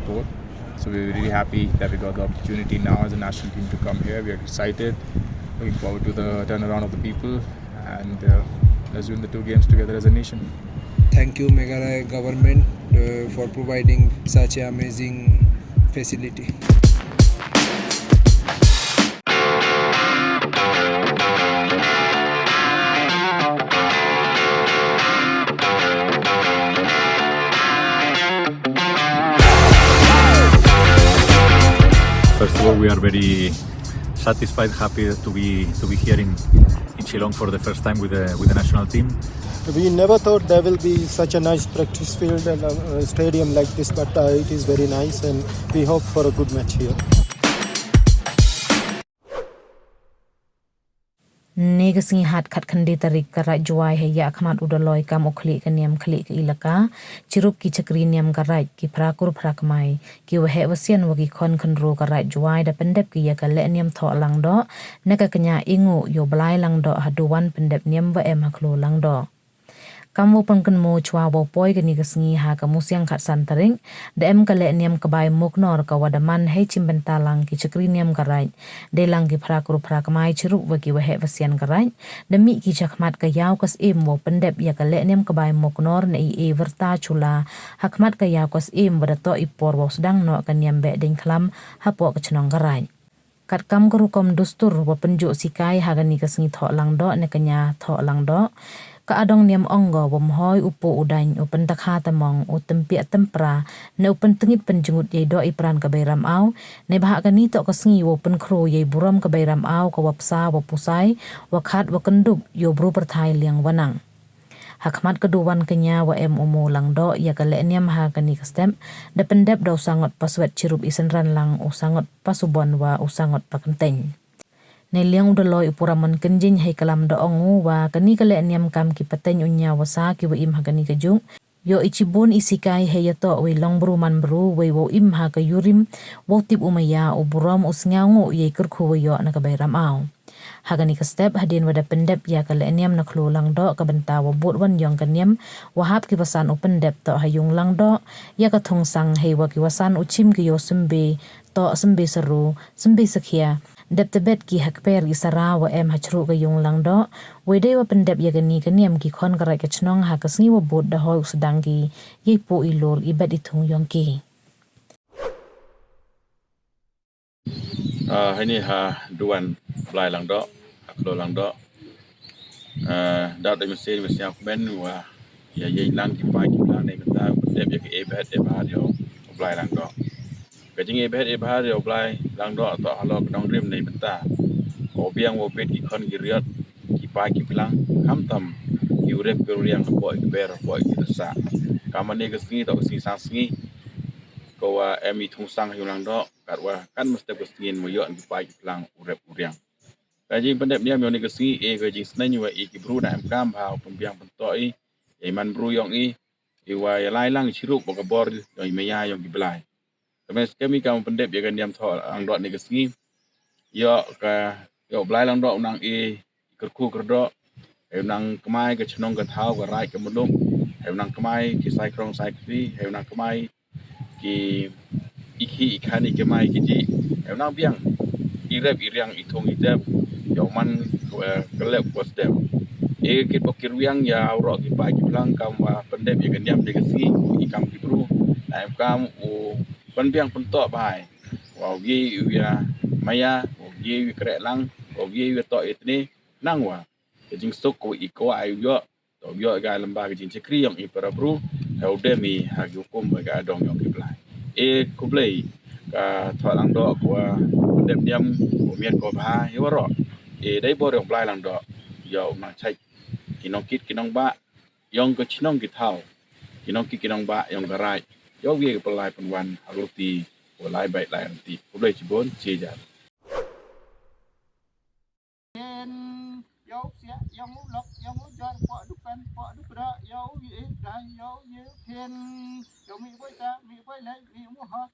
sport. So we're really happy that we got the opportunity now as a national team to come here. We are excited, looking forward to the turnaround of the people, and let's win the 2 games together as a nation. Thank you Meghalaya government for providing such an amazing facility. First of all, we are very satisfied, happy to be here in Shillong for the first time with the national team. We never thought there will be such a nice practice field and a stadium like this, but it is very nice, and we hope for a good match here. Negasing hat kat kandi tarik karat Jowai haya akmat udaloi kam ukli kaniam kli ke ilaka cirup ki cakri niam karat ki prakur prakmai ki wahe wasian wagi kon kandro karat Jowai da Pyndep ki ya kale niam Thoh Langdoh neka Kñia ingu yo belai Langdoh haduan Pyndep niam wa haklo Langdoh. Kamu pengken mo chua wo poi kani kasengi ha kamu siang kat santaring dem kale niam kabai muknor ka wadaman hei cimbentalang ki cakri niam karai de lang ki prakur prakamai cirup wagi wahe wasian karai demi ki chakmat ka yaw kas im wo Pyndep ya kale niam kabai muknor na Wyrta chula hakmat ka yaw kas im wadato ipor wo sedang no ka niam be ding klam hapo ka chenong karai. Kat kam kerukom dustur wo penjuk sikai hagani kasengi Thoh Langdoh ne Kñia Thoh Langdoh kaadong niam onggo wamhoi upo udain upen takha tamong utempia tempra ne upen tengit penjengut ye do ipran kabairam au ne bahak kani tok kasengi upen kro ye buram kabairam au ka wapsa wapusai wakhat wakendup yo bru perthai liang wanang. Hakmat keduan Kñia wa umo Langdoh ya kale niam ha kani kastem de Pyndep do sangot paswet cirup isenran lang usangot pasubon wa usangot pakenteng. Neliang udaloi upuraman kenjing hai kalam do ongu wa kani kale niam kam ki pateng unya wasa ki wa im hagani kajung yo ichibun isikai hai yato we long bru man bru we wo im ha ka yurim wo tip umaya uburam usngangu ye kerkhu yo na kabairam au hagani ka step hadin wada Pyndep ya kale niam na khlo Langdoh ka benta wa bot wan yong kaniam wahap ki wasan Pyndep to hayung Langdoh ya ka thong sang hai wa ki wasan uchim ki yo sembe to sembe seru sembe sakhia Dep tebet ki hakper isara wa hachru ka yung Langdoh wede wa Pyndep ya gani kaniam ki khon karai ka chnong ha kasngi wa bot da hoi usdang ki ye po ilol ibet ithung yong ki ini ha duan belai Langdoh aklo Langdoh dat de mesin mesin ben wa ya ye lang ki pa ki plan ne kata Pyndep ya ki ebet e ba yo belai Langdoh kajing ebet e ba yo belai Langdoh to halo kedong rim nei benta obiang wo bet ki kon ki riat ki pa ki plan kam tam ki urep ke riang ko ki ber ko ki sa kamane ke singi to singi ko wa emi thung sang yu Langdoh kat wa kan mesti ke singin mo yo ki pa ki plan urep uriang kajing Pyndep dia mo ni ke singi e kajing snai wa ki bru na am kam ha pembiang pentoi e man bru yong i wa ya lai lang chirup ko bor yo meya yong ki belai kami kamu Pyndep ya kan diam Thoh Langdoh ni kesengi yo belai Langdoh nang kerku kerdo nang kemai ke chenong ke thau ke Raij ke mudum nang kemai ki sai krong sai kri nang kemai ki ikan kemai ki ji nang biang irep iriang ithong idep yo man kelep was dem ki pokir wiang ya ro ki pa ki plang kam wa Pyndep ya kan diam de kesengi ikam ki bru na kam biang pentok bai wa gi ya maya wa gi krek lang wa gi to itni nang wa jing stok ko iko ai yo to yo ga lamba ga jing chekri yang i para bru ha demi ha gi hukum ga dong yang ki blai ko blai ka Thoh Langdoh ko Pyndep diam ko miet ko ba yo ro dai bo rong blai Langdoh yo ma chai kinong kit kinong ba yong ko chinong ki thau kinong kit kinong ba yong ga Raij yo gi pelai penwan haruti walai baik lai nanti boleh cibon cija Yo sia yo lok yo jar po dukan po dukra yo ye dai yo ye pen yo mi boy ta mi boy lai mi mo ha